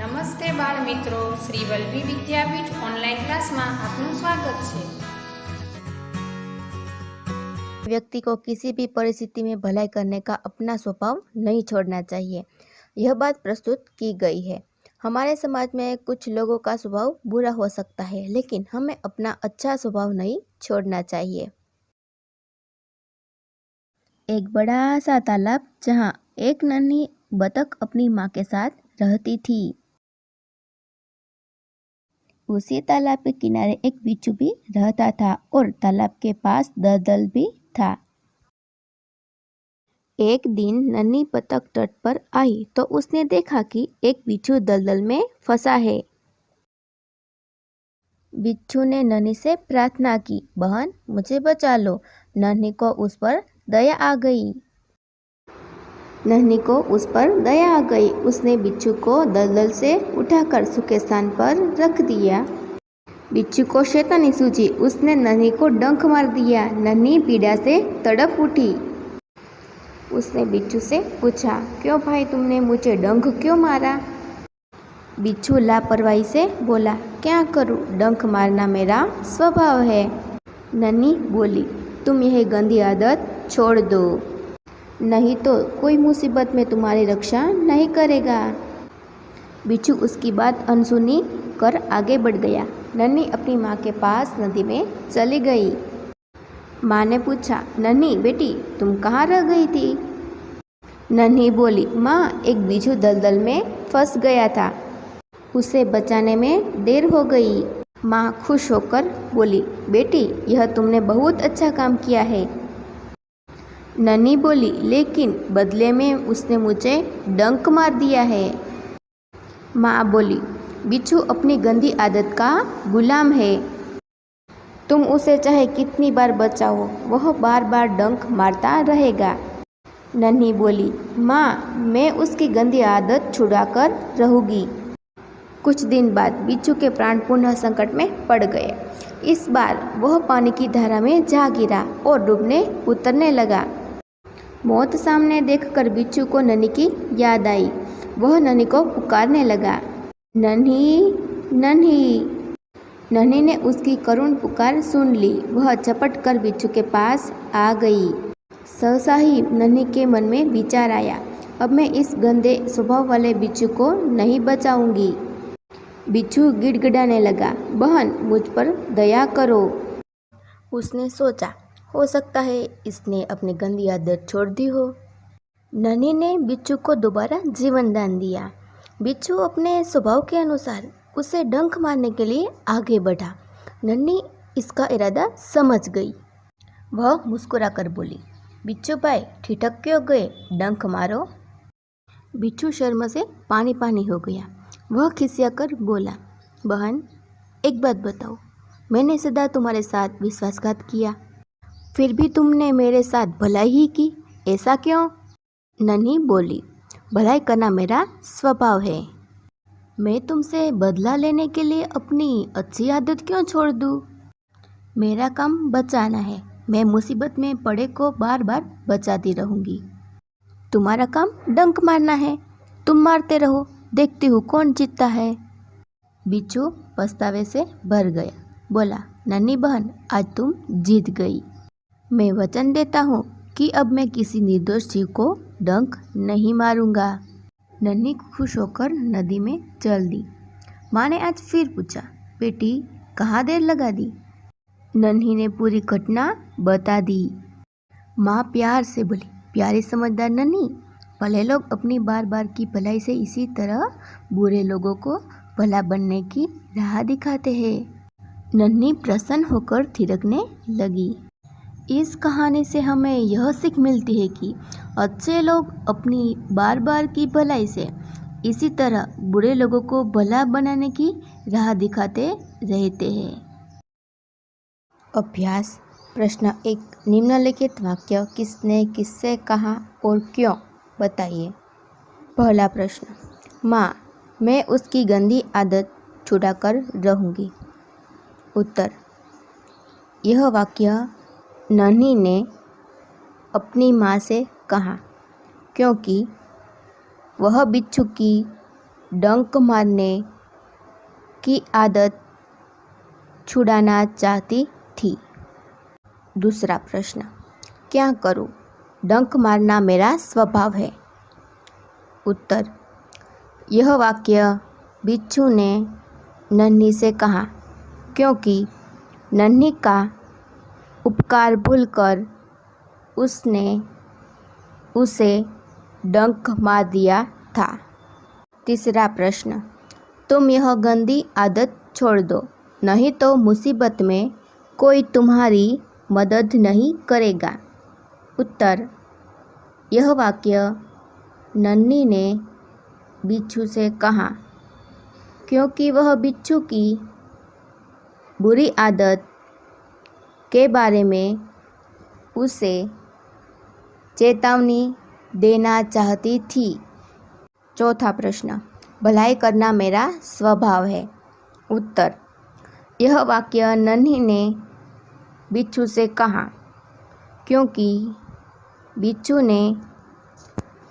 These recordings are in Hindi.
નમસ્તે બાળ મિત્રો, શ્રી વલ્લભી વિદ્યાપીઠ ઓનલાઈન ક્લાસમાં આપનું સ્વાગત છે। व्यक्ति को किसी भी परिस्थिति में भलाई करने का अपना स्वभाव नहीं छोड़ना चाहिए। यह बात प्रस्तुत की गई है। हमारे समाज में कुछ लोगों का स्वभाव बुरा हो सकता है, लेकिन हमें अपना अच्छा स्वभाव नहीं छोड़ना चाहिए। एक बड़ा सा तालाब जहाँ एक नन्ही बतख अपनी माँ के साथ रहती थी। उसी तालाब के किनारे एक बिच्छू भी रहता था और तालाब के पास दलदल भी था। एक दिन नन्ही बतख तट पर आई तो उसने देखा कि एक बिच्छू दलदल में फंसा है। बिच्छू ने नन्ही से प्रार्थना की, बहन मुझे बचा लो। नन्ही को उस पर दया आ गई। उसने बिच्छू को दलदल से उठाकर सूखे स्थान पर रख दिया। बिच्छू को शैतानी सूझी। उसने नन्ही को डंक मार दिया। नन्ही पीड़ा से तड़प उठी। उसने बिच्छू से पूछा, क्यों भाई तुमने मुझे डंक क्यों मारा? बिच्छू लापरवाही से बोला, क्या करूं, डंक मारना मेरा स्वभाव है। नन्ही बोली, तुम यह गंदी आदत छोड़ दो, नहीं तो कोई मुसीबत में तुम्हारी रक्षा नहीं करेगा। बिच्छू उसकी बात अनसुनी कर आगे बढ़ गया। नन्ही अपनी माँ के पास नदी में चली गई। माँ ने पूछा, नन्ही बेटी तुम कहाँ रह गई थी? नन्ही बोली, माँ एक बिच्छू दलदल में फंस गया था, उसे बचाने में देर हो गई। माँ खुश होकर बोली, बेटी यह तुमने बहुत अच्छा काम किया है। नन्ही बोली, लेकिन बदले में उसने मुझे डंक मार दिया है। माँ बोली, बिच्छू अपनी गंदी आदत का गुलाम है, तुम उसे चाहे कितनी बार बचाओ वह बार बार डंक मारता रहेगा। नन्ही बोली, माँ मैं उसकी गंदी आदत छुड़ाकर रहूँगी। कुछ दिन बाद बिच्छू के प्राण पुनः संकट में पड़ गए। इस बार वह पानी की धारा में जा गिरा और डूबने उतरने लगा। मौत सामने देखकर बिच्छू को नन्ही की याद आई। वह नन्ही को पुकारने लगा, नन्ही नन्ही। नन्ही ने उसकी करुण पुकार सुन ली। वह झपट कर बिच्छू के पास आ गई। सहसा ही नन्ही के मन में विचार आया, अब मैं इस गंदे स्वभाव वाले बिच्छू को नहीं बचाऊंगी। बिच्छू गिड़गिड़ाने लगा, बहन मुझ पर दया करो। उसने सोचा, हो सकता है इसने अपनी गंदी आदत छोड़ दी हो। नन्ही ने बिच्छू को दोबारा जीवन दान दिया। बिच्छू अपने स्वभाव के अनुसार उसे डंक मारने के लिए आगे बढ़ा। नन्ही इसका इरादा समझ गई। वह मुस्कुराकर बोली, बिच्छू भाई ठिठक क्यों गए, डंक मारो। बिच्छू शर्म से पानी पानी हो गया। वह खिसिया कर बोला, बहन एक बात बताओ, मैंने सदा तुम्हारे साथ विश्वासघात किया, फिर भी तुमने मेरे साथ भलाई ही की, ऐसा क्यों? नन्ही बोली, भलाई करना मेरा स्वभाव है, मैं तुमसे बदला लेने के लिए अपनी अच्छी आदत क्यों छोड़ दूँ? मेरा काम बचाना है, मैं मुसीबत में पड़े को बार बार बचाती रहूँगी। तुम्हारा काम डंक मारना है, तुम मारते रहो, देखती हूँ कौन जीतता है। बिच्छू पछतावे से भर गया। बोला, नन्ही बहन आज तुम जीत गई। मैं वचन देता हूँ कि अब मैं किसी निर्दोष जीव को डंक नहीं मारूंगा। नन्ही खुश होकर नदी में चल दी। माँ ने आज फिर पूछा, बेटी कहाँ देर लगा दी? नन्ही ने पूरी घटना बता दी। माँ प्यार से बोली, प्यारी समझदार नन्ही, भले लोग अपनी बार बार की भलाई से इसी तरह बुरे लोगों को भला बनने की राह दिखाते हैं। नन्ही प्रसन्न होकर थिरकने लगी। इस कहानी से हमें यह सीख मिलती है कि अच्छे लोग अपनी बार बार की भलाई से इसी तरह बुरे लोगों को भला बनाने की राह दिखाते रहते हैं। अभ्यास प्रश्न 1, निम्नलिखित वाक्य किसने किससे कहा और क्यों, बताइए। पहला प्रश्न, माँ मैं उसकी गंदी आदत छुड़ाकर रहूँगी। उत्तर, यह वाक्य नन्ही ने अपनी माँ से कहा क्योंकि वह बिच्छू की डंक मारने की आदत छुड़ाना चाहती थी। दूसरा प्रश्न, क्या करूं? डंक मारना मेरा स्वभाव है। उत्तर, यह वाक्य बिच्छू ने नन्ही से कहा क्योंकि नन्ही का उपकार भूलकर उसने उसे डंक मार दिया था। तीसरा प्रश्न, तुम यह गंदी आदत छोड़ दो, नहीं तो मुसीबत में कोई तुम्हारी मदद नहीं करेगा। उत्तर, यह वाक्य नन्ही ने बिच्छू से कहा क्योंकि वह बिच्छू की बुरी आदत के बारे में उसे चेतावनी देना चाहती थी। चौथा प्रश्न, भलाई करना मेरा स्वभाव है। उत्तर, यह वाक्य नन्ही ने बिच्छू से कहा क्योंकि बिच्छू ने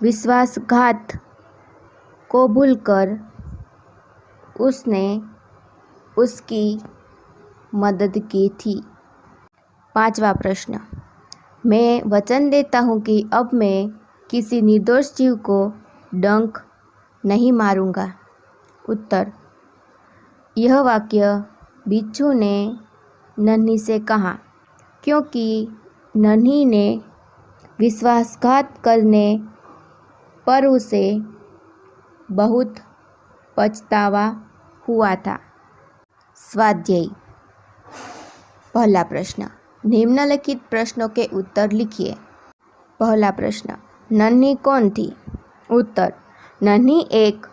विश्वासघात को भूलकर उसने उसकी मदद की थी। पांचवा प्रश्न, मैं वचन देता हूँ कि अब मैं किसी निर्दोष जीव को डंक नहीं मारूंगा। उत्तर, यह वाक्य बिच्छू ने नन्ही से कहा क्योंकि नन्ही ने विश्वासघात करने पर उसे बहुत पछतावा हुआ था। स्वाध्याय। पहला प्रश्न, निम्नलिखित प्रश्नों के उत्तर लिखिए। पहला प्रश्न, नन्ही कौन थी? उत्तर, नन्ही एक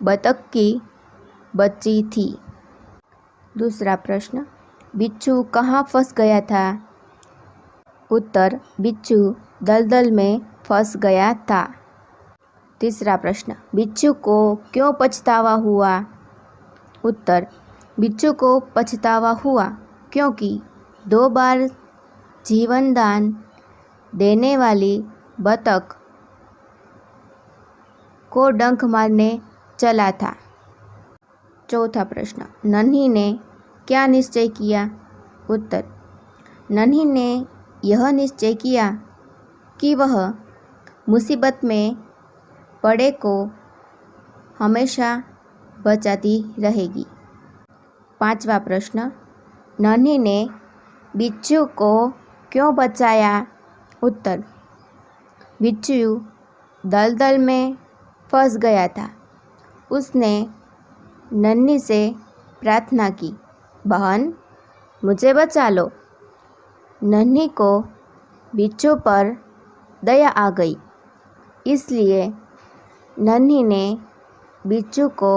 बतख की बच्ची थी। दूसरा प्रश्न, बिच्छू कहाँ फंस गया था? उत्तर, बिच्छू दलदल में फंस गया था। तीसरा प्रश्न, बिच्छू को क्यों पछतावा हुआ? उत्तर, बिच्छू को पछतावा हुआ क्योंकि 2 बार जीवन दान देने वाली बतख को डंक मारने चला था। चौथा प्रश्न, नन्ही ने क्या निश्चय किया? उत्तर, नन्ही ने यह निश्चय किया कि वह मुसीबत में पड़े को हमेशा बचाती रहेगी। पांचवा प्रश्न, नन्ही ने बिच्छू को क्यों बचाया? उत्तर, बिच्छू दलदल में फंस गया था। उसने नन्ही से प्रार्थना की, बहन मुझे बचा लो। नन्ही को बिच्छू पर दया आ गई, इसलिए नन्ही ने बिच्छू को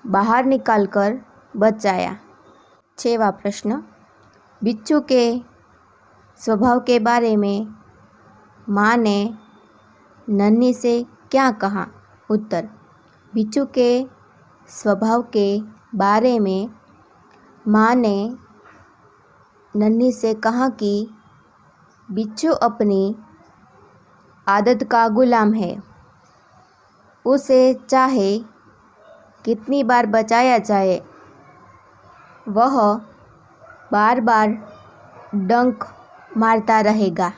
बाहर निकालकर बचाया। 6वां प्रश्न, बिच्छू के स्वभाव के बारे में माँ ने नन्ही से क्या कहा? उत्तर, बिच्छू के स्वभाव के बारे में माँ ने नन्ही से कहा कि बिच्छू अपनी आदत का गुलाम है। उसे चाहे कितनी बार बचाया जाए, वह बार बार डंक मारता रहेगा।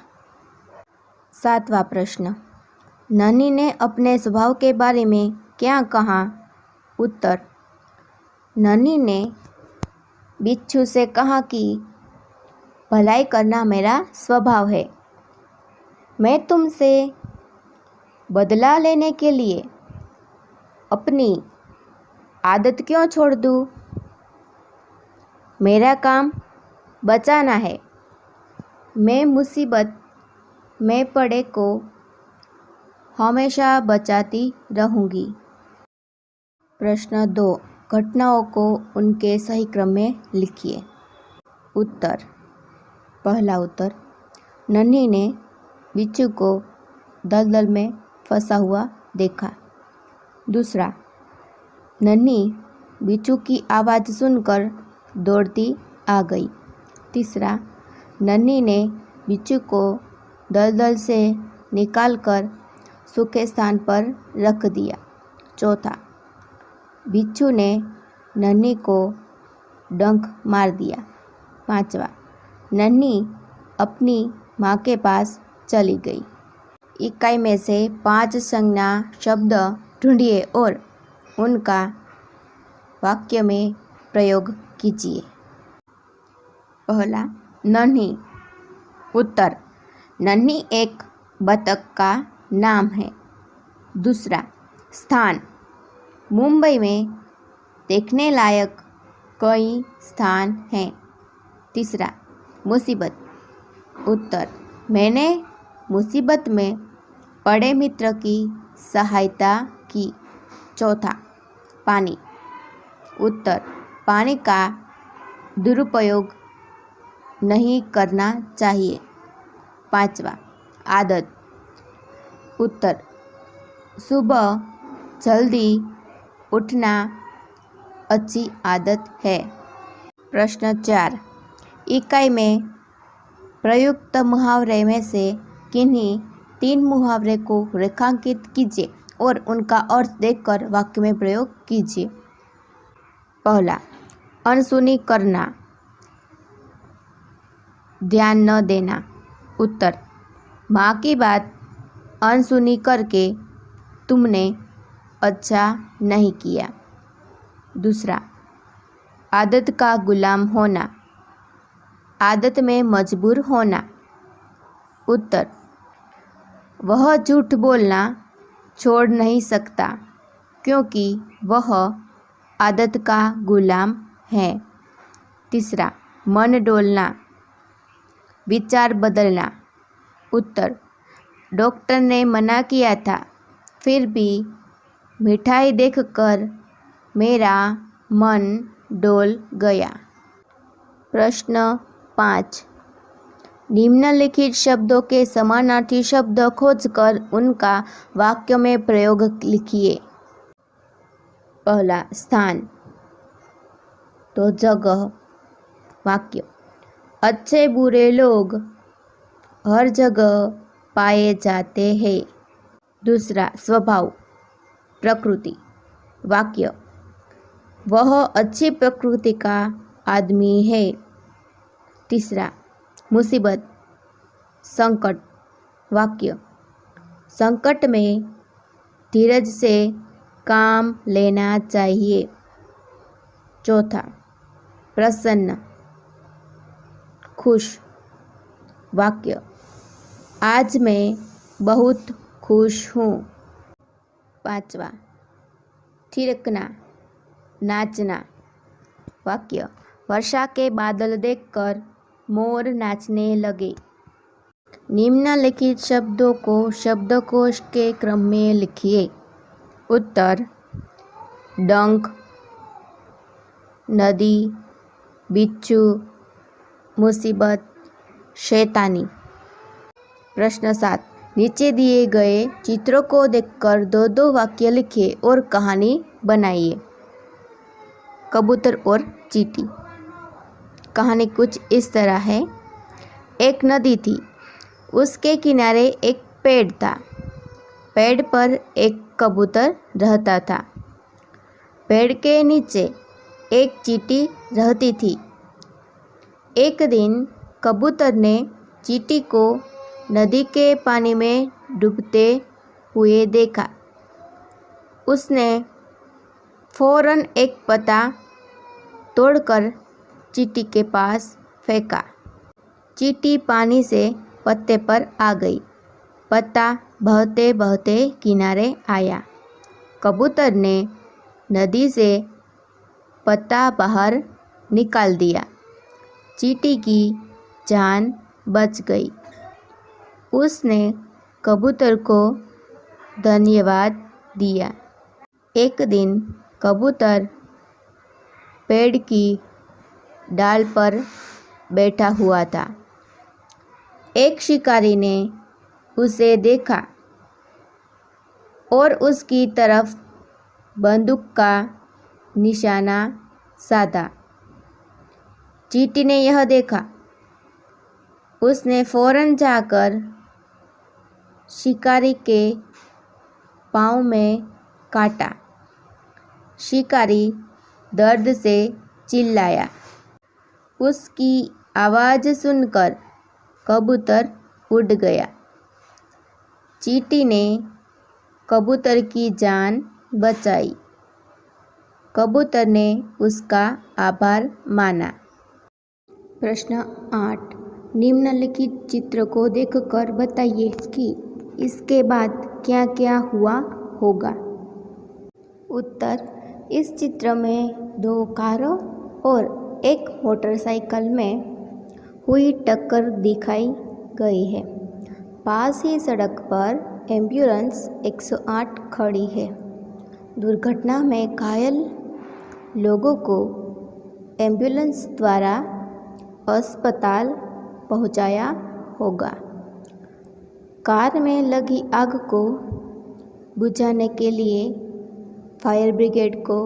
7वां प्रश्न, नन्ही ने अपने स्वभाव के बारे में क्या कहा? उत्तर, नन्ही ने बिच्छू से कहा कि भलाई करना मेरा स्वभाव है। मैं तुमसे बदला लेने के लिए अपनी आदत क्यों छोड़ दूँ? मेरा काम बचाना है। मैं मुसीबत में पड़े को हमेशा बचाती रहूँगी। प्रश्न 2, घटनाओं को उनके सही क्रम में लिखिए। उत्तर। पहला उत्तर, नन्ही ने बिच्छू को दलदल में फंसा हुआ देखा। दूसरा, नन्ही बिच्छू की आवाज़ सुनकर दौड़ती आ गई। तीसरा, नन्ही ने बिच्छू को दलदल से निकालकर सूखे स्थान पर रख दिया। चौथा, बिच्छू ने नन्ही को डंक मार दिया। 5वां, नन्ही अपनी माँ के पास चली गई। इकाई में से 5 संज्ञा शब्द ढूंढिए और उनका वाक्य में प्रयोग कीजिए। पहला, नन्ही। उत्तर, नन्ही एक बतख का नाम है। दूसरा, स्थान। मुंबई में देखने लायक कई स्थान हैं। तीसरा, मुसीबत। उत्तर, मैंने मुसीबत में पड़े मित्र की सहायता की। चौथा, पानी। उत्तर, पानी का दुरुपयोग नहीं करना चाहिए। 5वां, आदत। उत्तर, सुबह जल्दी उठना अच्छी आदत है। प्रश्न 4, इकाई में प्रयुक्त मुहावरे में से किन्हीं 3 मुहावरे को रेखांकित कीजिए और उनका अर्थ देखकर वाक्य में प्रयोग कीजिए। पहला, अनसुनी करना, ध्यान न देना। उत्तर, माँ की बात अनसुनी करके तुमने अच्छा नहीं किया। दूसरा, आदत का गुलाम होना, आदत में मजबूर होना। उत्तर, वह झूठ बोलना छोड़ नहीं सकता क्योंकि वह आदत का गुलाम है। तीसरा, मन डोलना, विचार बदलना। उत्तर, डॉक्टर ने मना किया था फिर भी मिठाई देखकर मेरा मन डोल गया। प्रश्न 5, निम्नलिखित शब्दों के समानार्थी शब्द खोजकर उनका वाक्य में प्रयोग लिखिए। पहला, स्थान तो जगह। वाक्य, अच्छे बुरे लोग हर जगह पाए जाते हैं। दूसरा, स्वभाव, प्रकृति। वाक्य, वह अच्छी प्रकृति का आदमी है। तीसरा, मुसीबत, संकट। वाक्य, संकट में धीरज से काम लेना चाहिए। चौथा, प्रसन्न, खुश। वाक्य, आज मैं बहुत खुश हूँ। 5वां, थिरकना, नाचना। वाक्य, वर्षा के बादल देखकर मोर नाचने लगे। निम्नलिखित शब्दों को शब्दकोश के क्रम में लिखिए। उत्तर, डंक, नदी, बिच्छू, मुसीबत, शैतानी। प्रश्न 7, नीचे दिए गए चित्रों को देखकर 2-2 वाक्य लिखिए और कहानी बनाइए। कबूतर और चींटी। कहानी कुछ इस तरह है। एक नदी थी, उसके किनारे एक पेड़ था। पेड़ पर एक कबूतर रहता था। पेड़ के नीचे एक चींटी रहती थी। एक दिन कबूतर ने चींटी को नदी के पानी में डूबते हुए देखा। उसने फौरन एक पत्ता तोड़कर चींटी के पास फेंका। चींटी पानी से पत्ते पर आ गई। पत्ता बहते बहते किनारे आया। कबूतर ने नदी से पत्ता बाहर निकाल दिया। चींटी की जान बच गई। उसने कबूतर को धन्यवाद दिया। एक दिन कबूतर पेड़ की डाल पर बैठा हुआ था। एक शिकारी ने उसे देखा और उसकी तरफ बंदूक का निशाना साधा। चींटी ने यह देखा। उसने फौरन जाकर शिकारी के पाँव में काटा। शिकारी दर्द से चिल्लाया। उसकी आवाज़ सुनकर कबूतर उड़ गया। चींटी ने कबूतर की जान बचाई। कबूतर ने उसका आभार माना। प्रश्न 8। निम्नलिखित चित्र को देखकर बताइए कि इसके बाद क्या क्या हुआ होगा। उत्तर। इस चित्र में 2 कारों और एक मोटरसाइकिल में हुई टक्कर दिखाई गई है। पास ही सड़क पर एम्बुलेंस 108 खड़ी है। दुर्घटना में घायल लोगों को एम्बुलेंस द्वारा अस्पताल पहुंचाया होगा। कार में लगी आग को बुझाने के लिए फायर ब्रिगेड को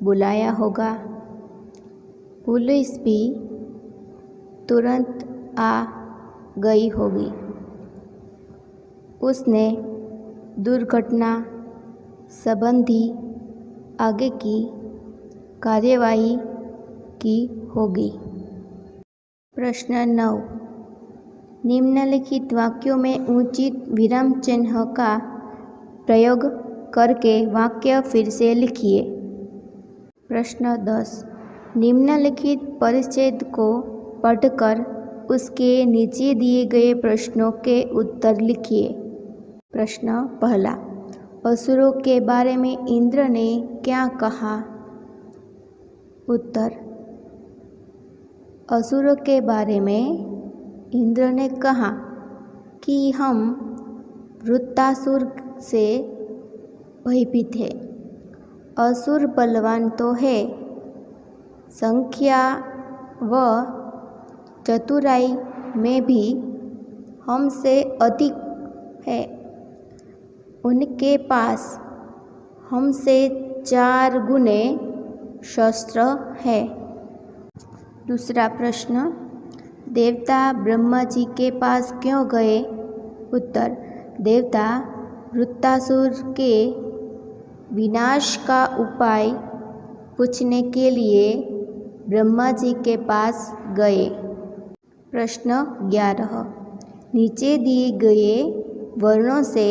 बुलाया होगा। पुलिस भी तुरंत आ गई होगी। उसने दुर्घटना संबंधी आगे की कार्यवाही की होगी। प्रश्न 9। निम्नलिखित वाक्यों में उचित विराम चिन्ह का प्रयोग करके वाक्य फिर से लिखिए। प्रश्न 10। निम्नलिखित परिच्छेद को पढ़कर उसके नीचे दिए गए प्रश्नों के उत्तर लिखिए। प्रश्न पहला। असुरों के बारे में इंद्र ने क्या कहा? उत्तर। असुरों के बारे में इंद्र ने कहा कि हम वृत्तासुर से भयभीत है। असुर बलवान तो है, संख्या व चतुराई में भी हमसे अधिक है। उनके पास हमसे 4 गुने शस्त्र है। दूसरा प्रश्न। देवता ब्रह्मा जी के पास क्यों गए? उत्तर। देवता वृत्तासुर के विनाश का उपाय पूछने के लिए ब्रह्मा जी के पास गए। प्रश्न 11। नीचे दिए गए वर्णों से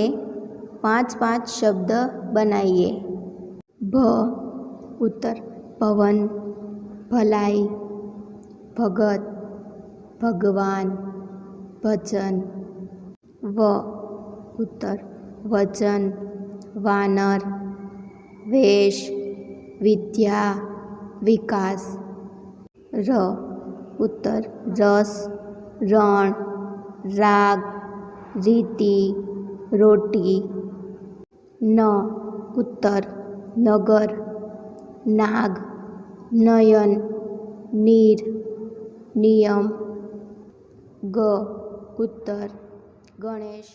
5-5 शब्द बनाइए। भ। उत्तर। भवन, भलाई, भगत, भगवान, भजन। व। उत्तर। वचन, वानर, वेश, विद्या, विकास। र। उत्तर। रस, रण, राग, रीति, रोटी। न। उत्तर। नगर, नाग, नयन, नीर, नियम। ग। उत्तर। गणेश,